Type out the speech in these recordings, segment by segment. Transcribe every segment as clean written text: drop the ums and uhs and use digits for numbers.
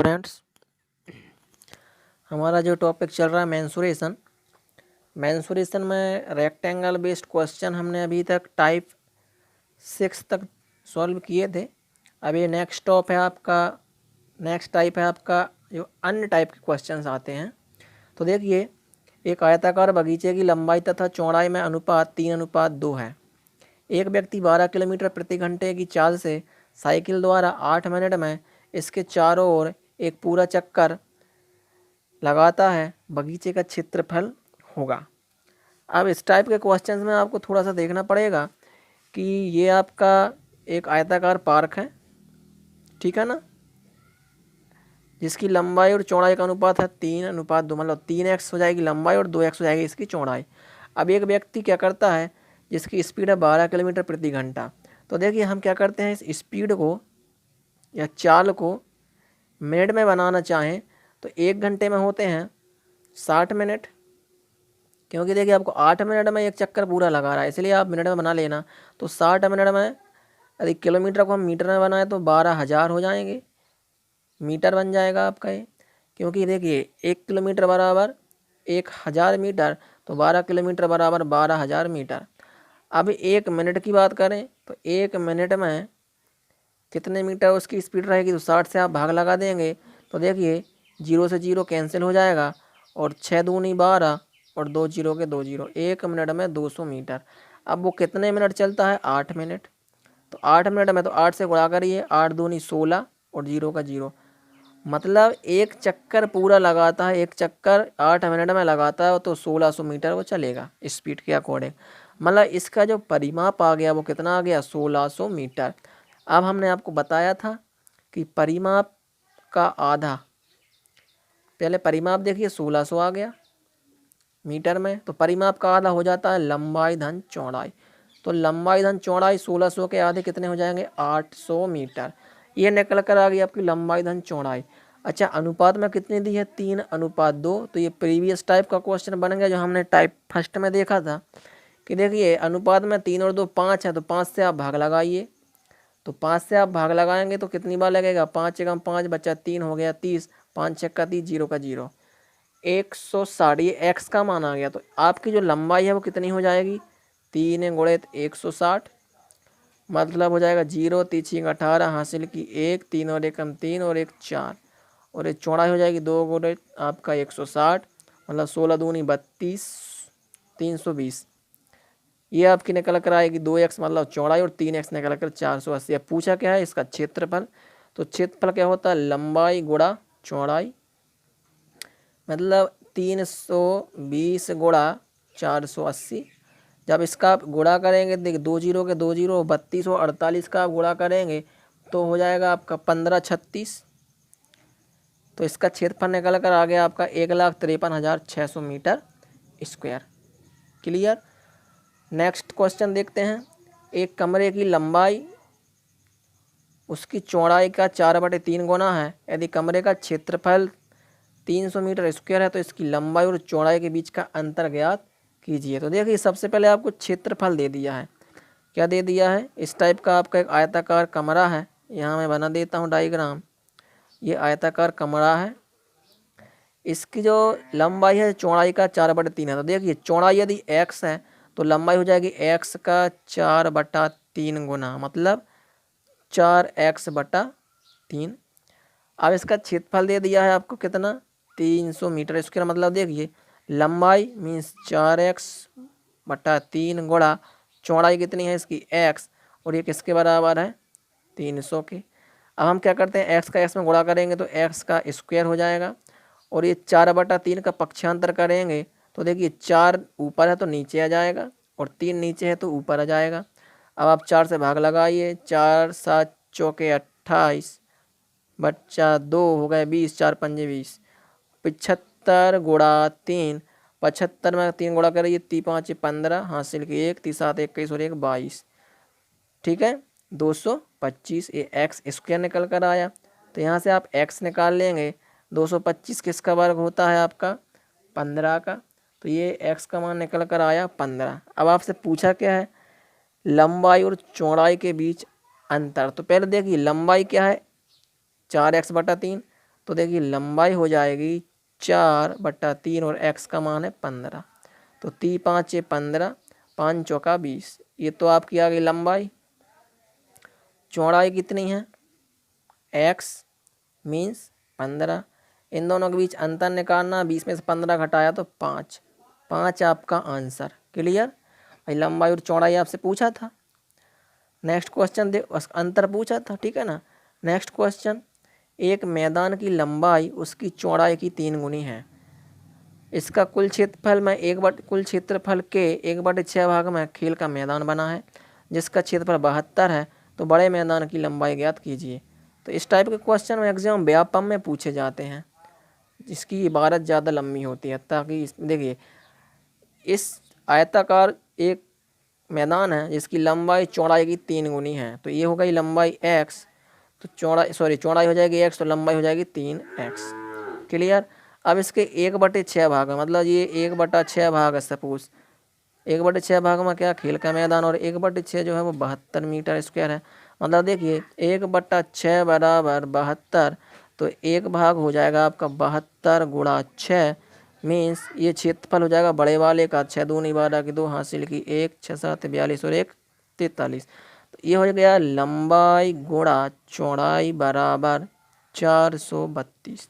Friends, हमारा जो topic चल रहा है मेंसुरेशन में रेक्टेंगल बेस्ड क्वेश्चन हमने अभी तक टाइप 6 तक सॉल्व किए थे। अब ये नेक्स्ट टाइप है आपका जो अन्य टाइप के क्वेश्चंस आते हैं। तो देखिए, एक आयताकार बगीचे की लंबाई तथा चौड़ाई में अनुपात 3:2 है। एक व्यक्ति 12 किलोमीटर प्रति घंटे की चाल से साइकिल द्वारा 8 मिनट में इसके चारों ओर एक पूरा चक्कर लगाता है, बगीचे का क्षेत्रफल होगा। अब इस टाइप के क्वेश्चंस में आपको थोड़ा सा देखना पड़ेगा कि ये आपका एक आयताकार पार्क है, ठीक है ना, जिसकी लंबाई और चौड़ाई का अनुपात है 3:2, मतलब 3x हो जाएगी लंबाई और 2x हो जाएगी इसकी चौड़ाई। अब एक व्यक्ति क्या करता है जिसकी स्पीड है 12 किलोमीटर प्रति घंटा। तो देखिए, हम क्या करते हैं, इस स्पीड को या चाल को मिनट में बनाना चाहें तो 1 घंटे में होते हैं 60 मिनट, क्योंकि देखिए आपको 8 मिनट में एक चक्कर पूरा लगा रहा है, इसलिए आप मिनट में बना लेना। तो 60 मिनट में यदि किलोमीटर को हम मीटर में बनाए तो 12,000 हो जाएंगे, मीटर बन जाएगा आपका ये। क्योंकि देखिए 1 किलोमीटर बराबर 1,000 मीटर, तो 12 किलोमीटर बराबर 12,000 मीटर। अब 1 मिनट की बात करें तो 1 मिनट में कितने मीटर उसकी स्पीड रहेगी, तो 60 से आप भाग लगा देंगे तो देखिए 0 से 0 कैंसिल हो जाएगा और 6 दूनी 12 और 2 जीरो के 2 जीरो, 1 मिनट में 200 मीटर। अब वो कितने मिनट चलता है, 8 मिनट। तो 8 मिनट में तो 8 से गुणा करिए, 8 दूनी 16 और 0 का 0, मतलब एक चक्कर पूरा लगाता है, एक चक्कर 8 मिनट में लगाता है तो 1600 मीटर वो चलेगा स्पीड के अकॉर्डिंग। मतलब इसका जो परिमाप आ गया वो कितना आ गया, 1600 मीटर। अब हमने आपको बताया था कि परिमाप का आधा, पहले परिमाप देखिए 1600 आ गया मीटर में, तो परिमाप का आधा हो जाता है लंबाई धन चौड़ाई। तो लंबाई धन चौड़ाई 1600 के आधे कितने हो जाएंगे, 800 मीटर। ये निकल कर आ गई आपकी लंबाई धन चौड़ाई। अच्छा, अनुपात में कितनी दी है, 3:2। तो ये प्रीवियस टाइप का क्वेश्चन बन गया जो हमने टाइप फर्स्ट में देखा था कि देखिए अनुपात में 3 और 2 5 है, तो 5 से आप भाग लगाइए। तो 5 से आप भाग लगाएंगे तो कितनी बार लगेगा, 5 एकम 5 बचा 3 हो गया 30, 5 छक्का 30, 0 का 0, 160। ये एक्स का मान आ गया। तो आपकी जो लंबाई है वो कितनी हो जाएगी, 3 गुणित 160, मतलब हो जाएगा 0 तीन 18 हासिल की 1, 3 और 1 3 और 1 4, और ये चौड़ाई हो जाएगी 2 गुणित आपका 160, मतलब 16 दूनी 32, 320। ये आपकी निकल कर आएगी 2x मतलब चौड़ाई और 3x निकल कर 480। अब पूछा क्या है, इसका क्षेत्रफल। तो क्षेत्रफल क्या होता है, लंबाई गुणा चौड़ाई, मतलब 320 गुणा 480। जब इसका आप गुणा करेंगे, देखिए 2 जीरो के 2 जीरो, 32 और 48 का आप गुणा करेंगे तो हो जाएगा आपका 1536। तो इसका क्षेत्रफल निकल कर आ गया आपका 1,53,600 metre square. Clear. Next question देखते हैं। एक कमरे की लंबाई उसकी चौड़ाई का 4/3 गुना है। यदि कमरे का क्षेत्रफल 300 मीटर स्क्वायर है तो इसकी लंबाई और चौड़ाई के बीच का अंतर ज्ञात कीजिए। तो देखिए, सबसे पहले आपको क्षेत्रफल दे दिया है। क्या दे दिया है, इस टाइप का आपका एक आयताकार कमरा है। यहाँ मैं बना देता हूँ डायग्राम। ये आयताकार कमरा है, इसकी जो लंबाई है चौड़ाई का 4/3 है। तो देखिए, चौड़ाई यदि x है तो लंबाई हो जाएगी x का 4/3 गुना, मतलब 4x/3। अब इसका क्षेत्रफल दे दिया है आपको कितना, 300 मीटर स्क्वायर। मतलब देखिए, लंबाई मीन्स 4x/3 गुणा चौड़ाई कितनी है इसकी x, और ये किसके बराबर है, 300 के। अब हम क्या करते हैं, x का x में गुणा करेंगे तो x का स्क्वायर हो जाएगा, और ये 4/3 का पक्षांतर करेंगे तो देखिए 4 ऊपर है तो नीचे आ जाएगा और 3 नीचे है तो ऊपर आ जाएगा। अब आप 4 से भाग लगाइए, 4 7 चौके 28, बच्चा 2 हो गए 20, 4 पंजे 20, 75 गुणा 3, 75 में 3 गुणा करिए, 3 5 15 हासिल की 1, 3 7 21 और 1 22, ठीक है, 225। ये एक्स स्क्वायर निकल कर आया। तो यहाँ से आप x निकाल लेंगे। 225 किसका वर्ग होता है आपका, 15 का। तो ये x का मान निकल कर आया 15। अब आपसे पूछा क्या है, लंबाई और चौड़ाई के बीच अंतर। तो पहले देखिए लंबाई क्या है, 4x/3, तो देखिए लंबाई हो जाएगी 4/3 और x का मान है 15। तो 3×5 = 15, 5×4 = 20। ये तो आपकी आ गई लंबाई। चौड़ाई कितनी है? x means 15। इन दोनों के बीच अंतर निकालना, 20 में से 15 घटाया तो 5। 5 आपका आंसर। क्लियर? भाई लंबाई और चौड़ाई आपसे पूछा था। नेक्स्ट क्वेश्चन दे, अंतर पूछा था, ठीक है ना। नेक्स्ट क्वेश्चन, एक मैदान की लंबाई उसकी चौड़ाई की 3 गुनी है। इसका कुल क्षेत्रफल में कुल क्षेत्रफल के 1/6 भाग में खेल का मैदान बना है, जिसका क्षेत्रफल 72 है। तो बड़े मैदान की लंबाई ज्ञात कीजिए। तो इस टाइप के क्वेश्चन मैक्सिमम व्यापम में पूछे जाते हैं, जिसकी इबारत ज़्यादा लंबी होती है। ताकि देखिए इस आयताकार एक मैदान है जिसकी लंबाई चौड़ाई की 3 गुनी है। तो ये हो गई लंबाई x, तो चौड़ाई हो जाएगी x, तो लंबाई हो जाएगी 3x। क्लियर? अब इसके 1/6 भाग है, मतलब ये 1/6 भाग है। सपोज 1/6 भाग में क्या, खेल का मैदान, और 1/6 जो है वो 72 मीटर स्क्वायर है। मतलब देखिए 1/6 बराबर 72, तो 1 भाग हो जाएगा आपका 72 × 6 मीन्स ये क्षेत्रफल हो जाएगा बड़े वाले का। 6 दूनी 12 की 2 हासिल की 1, 6 7 42 और 1 43। तो ये हो गया लंबाई गुणा चौड़ाई बराबर 432।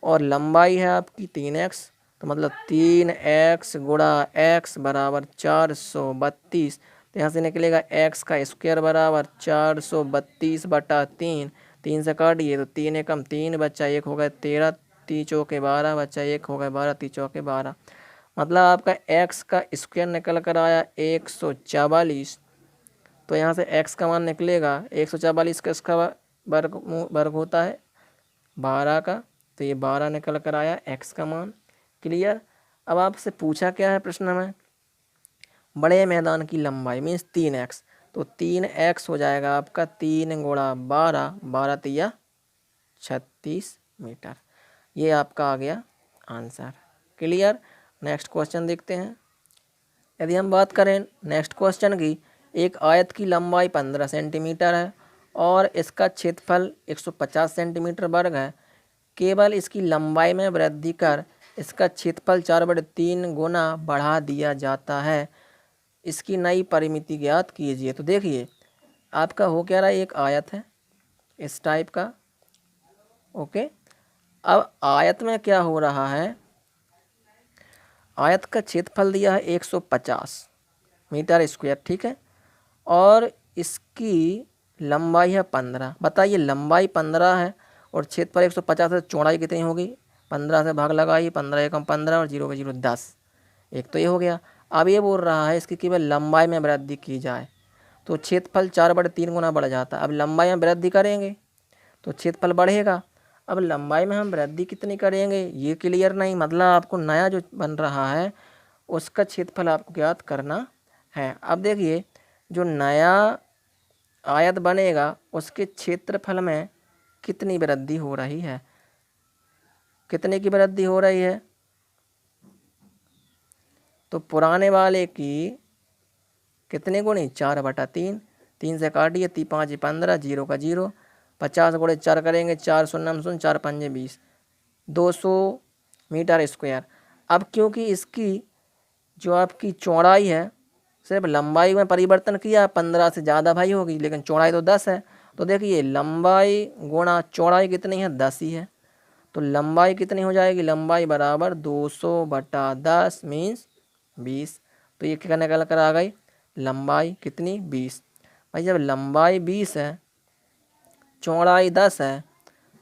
और लंबाई है आपकी 3x, तो मतलब 3x गुणा x बराबर 432। तो यहाँ से निकलेगा x का स्क्वायर बराबर 432/3। 3 से काटिए तो 3 एकम 3 बच्चा 1 हो गए 13, 3 चौके 12 बच्चा 1 हो गए 12, 3 चौके 12। मतलब आपका x का स्क्वायर निकल कर आया 144। तो यहाँ से x का मान निकलेगा 144 का इसका वर्ग होता है 12 का। तो ये 12 निकल कर आया x का मान। क्लियर? अब आपसे पूछा क्या है प्रश्न में, बड़े मैदान की लंबाई मीन्स 3x। तो 3x हो जाएगा आपका 3 × 12, 12 तिया 36 मीटर। ये आपका आ गया आंसर। क्लियर? नेक्स्ट क्वेश्चन देखते हैं। यदि हम बात करें नेक्स्ट क्वेश्चन की, एक आयत की लंबाई 15 सेंटीमीटर है और इसका क्षेत्रफल 150 सेंटीमीटर वर्ग है। केवल इसकी लंबाई में वृद्धि कर इसका क्षेत्रफल 4/3 गुना बढ़ा दिया जाता है। इसकी नई परिमिति ज्ञात कीजिए। तो देखिए आपका हो क्या रहा है, एक आयत है इस टाइप का। ओके, अब आयत में क्या हो रहा है, आयत का क्षेत्रफल दिया है 150 मीटर स्क्वायर, ठीक है, और इसकी लंबाई है 15। बताइए लंबाई 15 है और क्षेत्रफल 150 है, चौड़ाई कितनी होगी? 15 से भाग लगाइए, 15 एकम 15 और 0 के 0 10। एक तो ये हो गया। अब ये बोल रहा है इसकी केवल लंबाई में वृद्धि की जाए, तो क्षेत्रफल 4/3 गुना बढ़ जाता है। अब लंबाई में वृद्धि करेंगे तो क्षेत्रफल बढ़ेगा। अब लंबाई में हम वृद्धि कितनी करेंगे ये क्लियर नहीं, मतलब आपको नया जो बन रहा है उसका क्षेत्रफल आपको ज्ञात करना है। अब देखिए जो नया आयत बनेगा उसके क्षेत्रफल में कितनी वृद्धि हो रही है, कितने की वृद्धि हो रही है? तो पुराने वाले की कितने गुणी? 4/3। 3 से काटिए, 3 5 15, 0 का 0, 50 गुणे 4 करेंगे, 4 शून्य 0, 4 पंजे 20, 200 मीटर स्क्वायर। अब क्योंकि इसकी जो आपकी चौड़ाई है, सिर्फ लंबाई में परिवर्तन किया, 15 से ज़्यादा भाई होगी, लेकिन चौड़ाई तो 10 है। तो देखिए लंबाई गुणा चौड़ाई कितनी है? 10 ही है। तो लंबाई कितनी हो जाएगी? लंबाई बराबर 200/10 मीन्स 20। तो ये क्या निकल कर आ गई? लंबाई कितनी? 20। भाई जब लंबाई 20 है चौड़ाई 10 है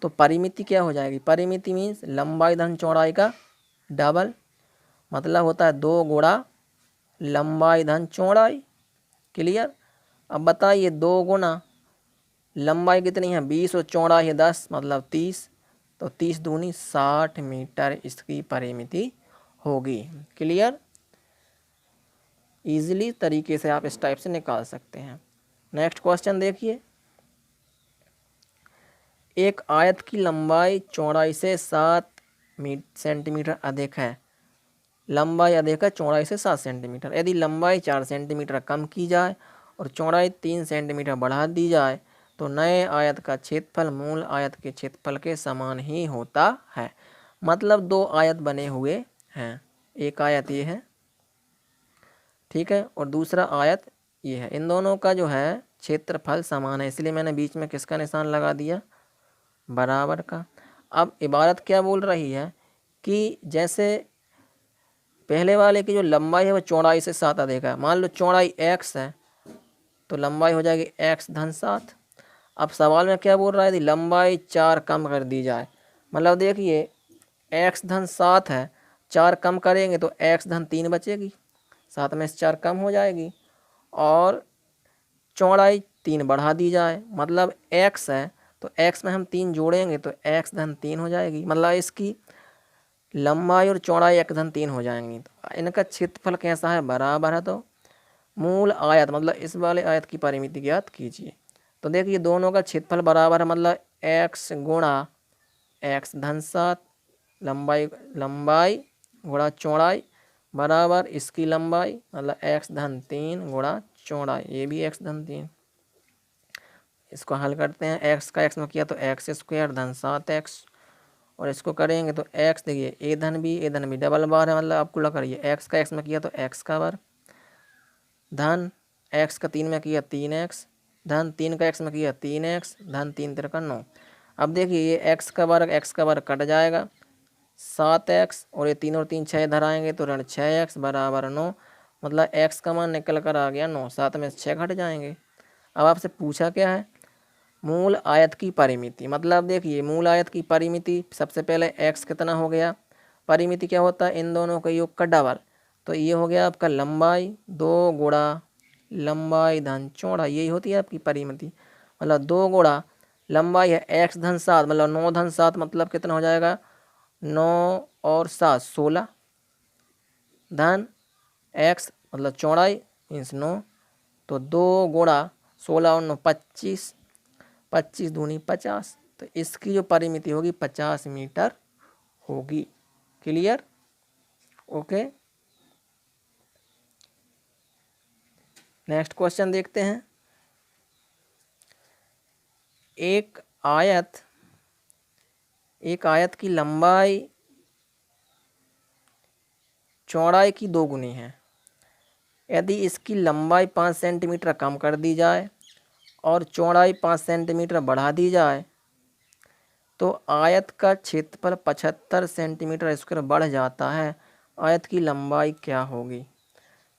तो परिमिति क्या हो जाएगी? परिमिति मीन्स लंबाई धन चौड़ाई का डबल, मतलब होता है 2 गुणा लंबाई धन चौड़ाई। क्लियर? अब बताइए 2 गुना लंबाई कितनी है? 20 और चौड़ाई है 10, मतलब 30। तो 30 दूनी 60 मीटर इसकी परिमिति होगी। क्लियर? इजीली तरीके से आप इस टाइप से निकाल सकते हैं। नेक्स्ट क्वेश्चन देखिए, एक आयत की लंबाई चौड़ाई से 7 सेंटीमीटर अधिक है। लंबाई अधिक है चौड़ाई से 7 सेंटीमीटर। यदि लंबाई 4 सेंटीमीटर कम की जाए और चौड़ाई 3 सेंटीमीटर बढ़ा दी जाए तो नए आयत का क्षेत्रफल मूल आयत के क्षेत्रफल के समान ही होता है। मतलब दो आयत बने हुए हैं, एक आयत ये है, ठीक है, और दूसरा आयत ये है। इन दोनों का जो है क्षेत्रफल समान है, इसलिए मैंने बीच में किसका निशान लगा दिया, बराबर का। अब इबारत क्या बोल रही है कि जैसे पहले वाले की जो लंबाई है वो चौड़ाई से 7 अधिक है। मान लो चौड़ाई x है तो लंबाई हो जाएगी x धन 7। अब सवाल में क्या बोल रहा है, यदि लंबाई 4 कम कर दी जाए, मतलब देखिए x धन 7 है, 4 कम करेंगे तो x धन 3 बचेगी, 7 में से 4 कम हो जाएगी, और चौड़ाई 3 बढ़ा दी जाए, मतलब x है तो x में हम 3 जोड़ेंगे तो x धन 3 हो जाएगी, मतलब इसकी लंबाई और चौड़ाई 1 धन 3 हो जाएंगी। तो इनका क्षेत्रफल कैसा है, बराबर है। तो मूल आयत मतलब इस वाले आयत की परिमिति ज्ञात कीजिए। तो देखिए दोनों का क्षेत्रफल बराबर है, मतलब x गुणा x धन 7 लंबाई गुणा चौड़ाई बराबर इसकी लंबाई, मतलब x धन 3 गुणा चौड़ाई, ये भी x धन 3। इसको हल करते हैं, x का x में किया तो x स्क्वायर धन 7x, और इसको करेंगे तो x, देखिए ए धन बी डबल बार है, मतलब आपको लग रही है x का x में किया तो x का वर्ग धन x का 3 में किया 3x धन 3 का x में किया 3x धन 3 तिरका 9। अब देखिए ये x का वर्ग कट जाएगा, 7x और ये 3 और 3 6 इधर आएंगे तो ऋण 6x बराबर 9, मतलब x का मान निकल कर आ गया 9, 7 में से 6 घट जाएंगे। अब आपसे पूछा क्या है, मूल आयत की परिमिति। मतलब देखिए मूल आयत की परिमिति, सबसे पहले x कितना हो गया, परिमिति क्या होता है, इन दोनों का योग का डबल, तो ये हो गया आपका लंबाई 2 गुणा लंबाई धन चौड़ाई, यही होती है आपकी परिमिति। मतलब 2 गुणा लंबाई है x धन 7, मतलब 9 धन 7, मतलब कितना हो जाएगा 9 और 7 16 धन x मतलब चौड़ाई मीन्स 9, तो 2 गुणा 16 और 9 25, 25 दूनी 50, तो इसकी जो परिमिति होगी 50 मीटर होगी। Clear, okay. नेक्स्ट क्वेश्चन देखते हैं। एक आयत की लंबाई चौड़ाई की 2 गुनी है। यदि इसकी लंबाई 5 सेंटीमीटर कम कर दी जाए और चौड़ाई 5 सेंटीमीटर बढ़ा दी जाए तो आयत का क्षेत्रफल 75 सेंटीमीटर स्क्वायर बढ़ जाता है। आयत की लंबाई क्या होगी।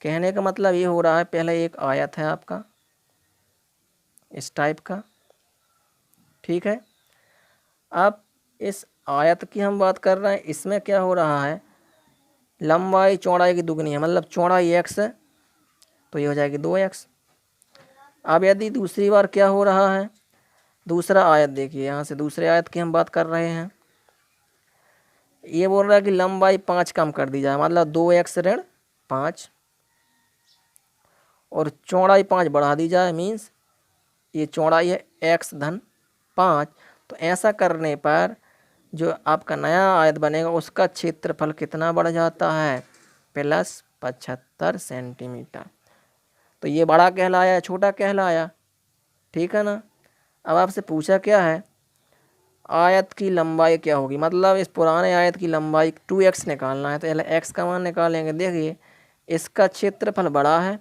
कहने का मतलब ये हो रहा है, पहले एक आयत है आपका इस टाइप का, ठीक है। अब इस आयत की हम बात कर रहे हैं, इसमें क्या हो रहा है, लंबाई चौड़ाई की दुगनी है, मतलब चौड़ाई x है तो ये हो जाएगी 2x। अब यदि दूसरी बार क्या हो रहा है, दूसरा आयत देखिए, यहाँ से दूसरे आयत की हम बात कर रहे हैं, ये बोल रहा है कि लंबाई 5 कम कर दी जाए, मतलब 2x ऋण 5, और चौड़ाई 5 बढ़ा दी जाए, मीन्स ये चौड़ाई है x धन 5। तो ऐसा करने पर जो आपका नया आयत बनेगा उसका क्षेत्रफल कितना बढ़ जाता है, प्लस 75 सेंटीमीटर। तो ये बड़ा कहलाया छोटा कहलाया, ठीक है ना। अब आपसे पूछा क्या है, आयत की लंबाई क्या होगी, मतलब इस पुराने आयत की लंबाई 2x निकालना है, तो पहले x का मान निकालेंगे। देखिए इसका क्षेत्रफल बड़ा है,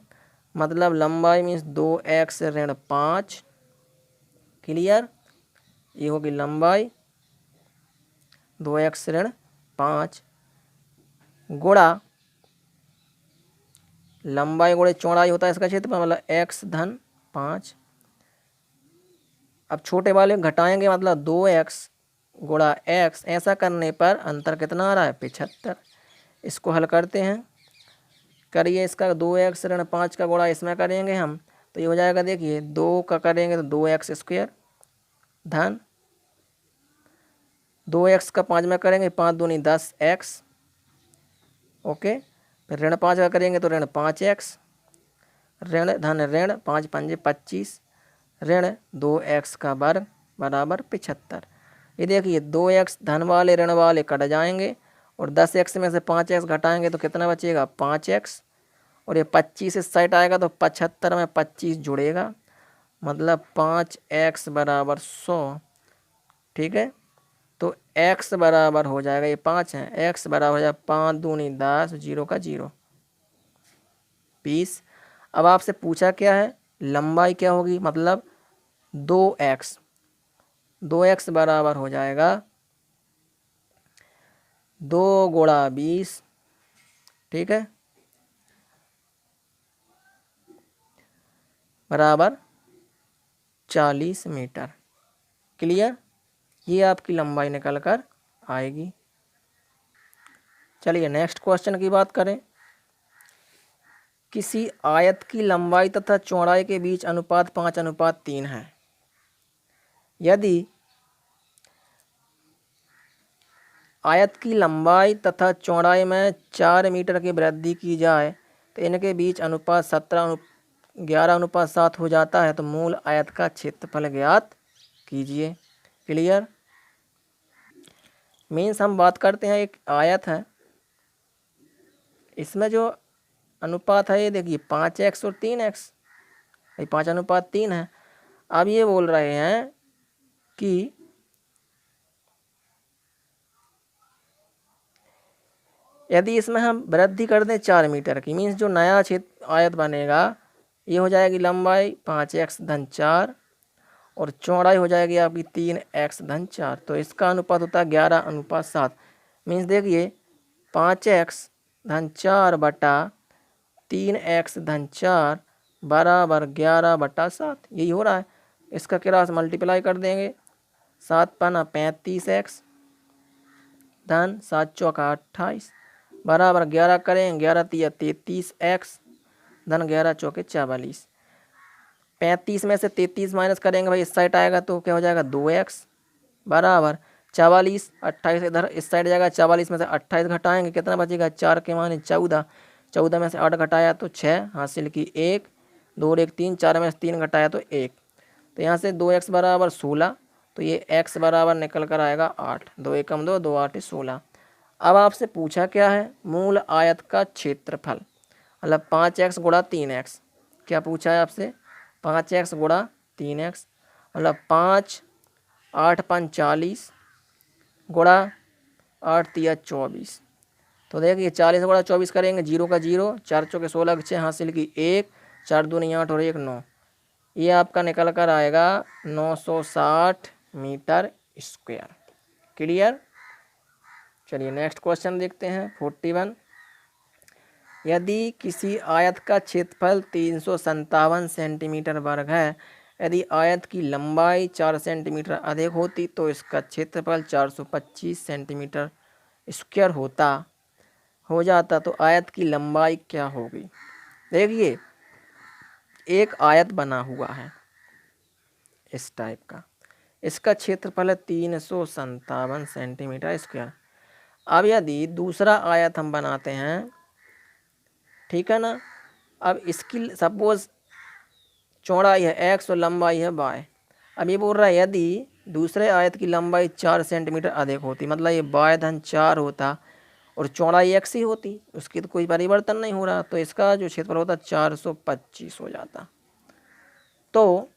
मतलब लंबाई मीन्स 2x ऋण 5, क्लियर, ये होगी लंबाई 2x ऋण 5 गुणा लंबाई गुणे चौड़ाई होता है इसका क्षेत्रफल, मतलब x धन 5। अब छोटे वाले घटाएंगे, मतलब 2x गुणा x, ऐसा करने पर अंतर कितना आ रहा है 75। इसको हल करते हैं, करिए इसका 2x ऋण 5 का गुणा इसमें करेंगे हम, तो ये हो जाएगा, देखिए 2 का करेंगे तो 2x स्क्वायर धन 2x का 5 में करेंगे 5 दूनी 10x, ओके। फिर ऋण 5 का करेंगे तो ऋण 5x, ऋण धन ऋण 5 पंजे 25, ऋण 2x का वर्ग बराबर 75। ये देखिए 2x धन वाले ऋण वाले कट जाएंगे, और 10x में से 5x घटाएंगे तो कितना बचेगा 5x, और ये 25 इस साइड आएगा तो 75 में 25 जुड़ेगा, मतलब 5x बराबर 100। ठीक है, तो x बराबर हो जाएगा, ये 5 है, x बराबर हो जाएगा 5 दूनी 10, 0 का 0, 20। अब आपसे पूछा क्या है, लंबाई क्या होगी, मतलब 2x, 2x बराबर हो जाएगा 2 गुणा 20। ठीक है, बराबर 40 मीटर। क्लियर, ये आपकी लंबाई निकल कर आएगी। चलिए नेक्स्ट क्वेश्चन की बात करें। किसी आयत की लंबाई तथा चौड़ाई के बीच अनुपात 5:3 है। यदि आयत की लंबाई तथा चौड़ाई में 4 मीटर की वृद्धि की जाए तो इनके बीच अनुपात 11:7 हो जाता है, तो मूल आयत का क्षेत्रफल ज्ञात कीजिए। क्लियर, मीन्स हम बात करते हैं, एक आयत है, इसमें जो अनुपात है ये देखिए 5x और 3x, ये 5:3 है। अब ये बोल रहे हैं कि यदि इसमें हम वृद्धि कर दें 4 मीटर की, मीन्स जो नया क्षेत्र आयत बनेगा ये हो जाएगी लंबाई 5x-4 और चौड़ाई हो जाएगी आपकी 3x-4, तो इसका अनुपात होता है 11:7। मीन्स देखिए 5x-4 बटा 3x-4 बराबर 11/7, यही हो रहा है। इसका क्रॉस मल्टीप्लाई कर देंगे, 7×5 35x धन 7×4 28 बराबर 11 करें, 11×3 33x धन 11×4 44। 35 में से 33 माइनस करेंगे भाई, इस साइड आएगा तो क्या हो जाएगा 2x बराबर 44। 28 इधर इस साइड जाएगा, 44 में से 28 घटाएंगे कितना बचेगा, 4 के माने 14, 14 में से 8 घटाया तो 6, हासिल की 1, 2 और 1 3, 4 में से 3 घटाया तो 1, तो यहाँ से 2x बराबर 16, तो ये x बराबर निकल कर आएगा 8, 2 एकम 2, 2 8 16। अब आपसे पूछा क्या है, मूल आयत का क्षेत्रफल, मतलब 5x गुणा 3x। क्या पूछा है आपसे, 5x गुणा 3x, मतलब 5 8 5 40 गुणा 8 3 24। तो देखिए 40 गुणा 24 करेंगे, 0 का 0, 4 चौके 16 6, हासिल की 1, 4 दूनी 8 और 1 9, ये आपका निकल कर आएगा 960 मीटर स्क्वायर। क्लियर, चलिए नेक्स्ट क्वेश्चन देखते हैं 41। यदि किसी आयत का क्षेत्रफल 357 सेंटीमीटर वर्ग है, यदि आयत की लंबाई 4 सेंटीमीटर अधिक होती तो इसका क्षेत्रफल 425 सेंटीमीटर स्क्वायर हो जाता, तो आयत की लंबाई क्या होगी। देखिए एक आयत बना हुआ है इस टाइप का, इसका क्षेत्रफल है 357 सेंटीमीटर स्क्वायर। अब यदि दूसरा आयत हम बनाते हैं, ठीक है ना, अब इसकी सपोज चौड़ाई है x और लंबाई है y। अब ये बोल रहा है यदि दूसरे आयत की लंबाई 4 सेंटीमीटर अधिक होती, मतलब ये y/4 होता और चौड़ाई x ही होती, उसकी तो कोई परिवर्तन नहीं हो रहा, तो इसका जो क्षेत्रफल होता 425 हो जाता। तो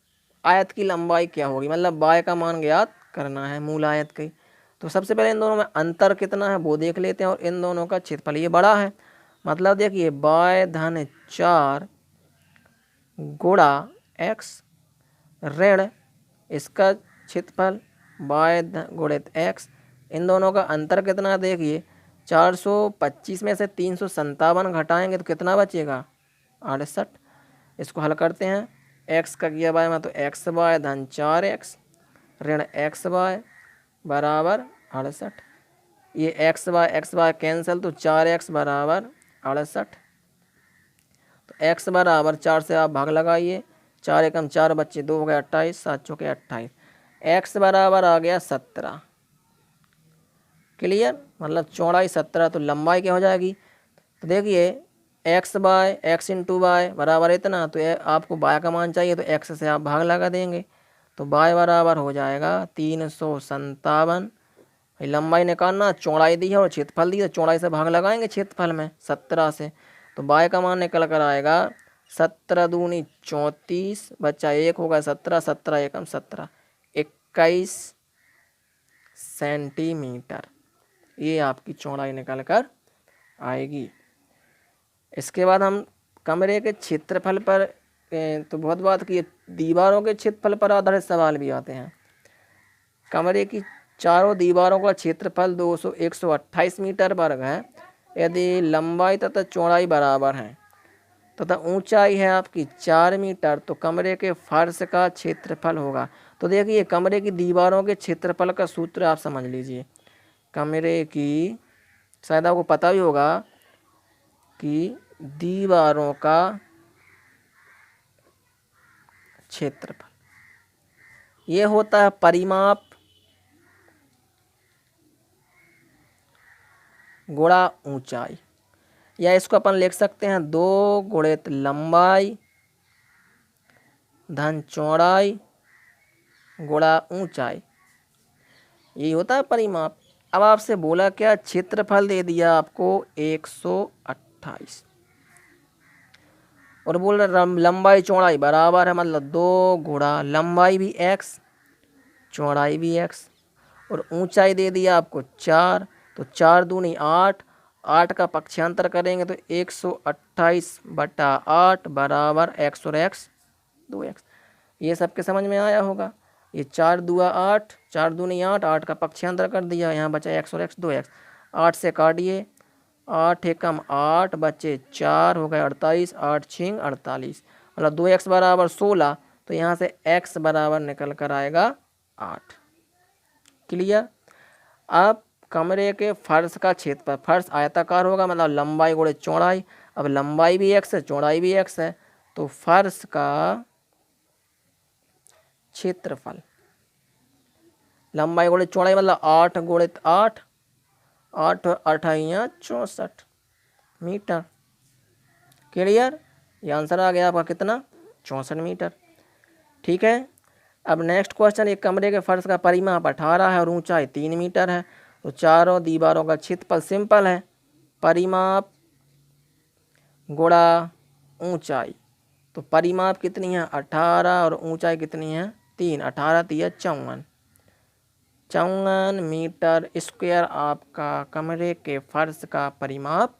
आयत की लंबाई क्या होगी, मतलब y का मान ज्ञात करना है मूल आयत की। तो सबसे पहले इन दोनों में अंतर कितना है वो देख लेते हैं, और इन दोनों का क्षेत्रफल ये बड़ा है, मतलब देखिए y/4 गुणा x ऋण इसका क्षेत्रफल y गुणित x, इन दोनों का अंतर कितना, देखिए 425 में से 357 घटाएंगे तो कितना बचेगा 68। इसको हल करते हैं, x का किया y में तो xy धन 4x ऋण xy बराबर 68, ये xy कैंसिल तो 4x बराबर 68, तो x बराबर 4 से आप भाग लगाइए, 4 एकम 4 बच्चे 2 हो गए 28, 7 चौके 28, x बराबर आ गया 17। क्लियर, मतलब चौड़ाई 17, तो लंबाई क्या हो जाएगी, तो देखिए x इंटू वाई बराबर इतना, तो आपको y का मान चाहिए तो x से आप भाग लगा देंगे, तो y बराबर हो जाएगा 357। लंबाई निकालना, चौड़ाई दी है और क्षेत्रफल दी है, तो चौड़ाई से भाग लगाएंगे क्षेत्रफल में 17 से, तो y का मान निकल कर आएगा 17 दूनी 34, बच्चा 1 होगा 17, 17 एकम 17, 21 सेंटीमीटर। ये आपकी चौड़ाई निकल कर आएगी। इसके बाद हम कमरे के क्षेत्रफल पर तो बहुत बात की, दीवारों के क्षेत्रफल पर आधारित सवाल भी आते हैं। कमरे की चारों दीवारों का क्षेत्रफल 128 मीटर वर्ग है। यदि लंबाई तथा चौड़ाई बराबर है तथा ऊंचाई है आपकी 4 मीटर, तो कमरे के फर्श का क्षेत्रफल होगा। तो देखिए कमरे की दीवारों के क्षेत्रफल का सूत्र आप समझ लीजिए। कमरे की, शायद आपको पता भी होगा कि दीवारों का क्षेत्रफल ये होता है परिमाप गुणा ऊंचाई, या इसको अपन लिख सकते हैं 2 गुणित लंबाई धन चौड़ाई गुणा ऊंचाई, ये होता है परिमाप। अब आपसे बोला क्या, क्षेत्रफल दे दिया आपको 128 और बोल रहा लंबाई चौड़ाई बराबर है, मतलब 2 गुणा लंबाई भी x चौड़ाई भी x, और ऊंचाई दे दिया आपको 4, तो 4 दूनी 8, 8 का पक्षांतर करेंगे तो 128/8 बराबर x और x 2x। ये सबके समझ में आया होगा। ये 4 दूआ 8, 4 दूनी 8, 8 का पक्षांतर कर दिया, यहाँ बचा x और x 2x। 8 से काटिए, 8 एकम 8 बचे 4 हो गए 48, 8 छिंग 48, मतलब 2x बराबर 16, तो यहाँ से x बराबर निकल कर आएगा 8। क्लियर। अब कमरे के फर्श का क्षेत्रफल, फर्श आयताकार होगा मतलब लंबाई गुणे चौड़ाई। अब लंबाई भी x है चौड़ाई भी x है, तो फर्श का क्षेत्रफल लंबाई गुणे चौड़ाई मतलब 8 गुणित 8, 8 अठाइयाँ 64 मीटर। क्लियर। ये आंसर आ गया आपका कितना, 64 मीटर। ठीक है। अब नेक्स्ट क्वेश्चन, एक कमरे के फर्श का परिमाप 18 है और ऊंचाई 3 मीटर है, तो चारों दीवारों का क्षेत्रफल सिंपल है, परिमाप गुणा ऊंचाई। तो परिमाप कितनी है 18 और ऊंचाई कितनी है 3, 18 3 54, 54 मीटर स्क्वायर आपका कमरे के फर्श का परिमाप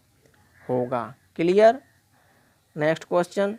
होगा। क्लियर। Next question,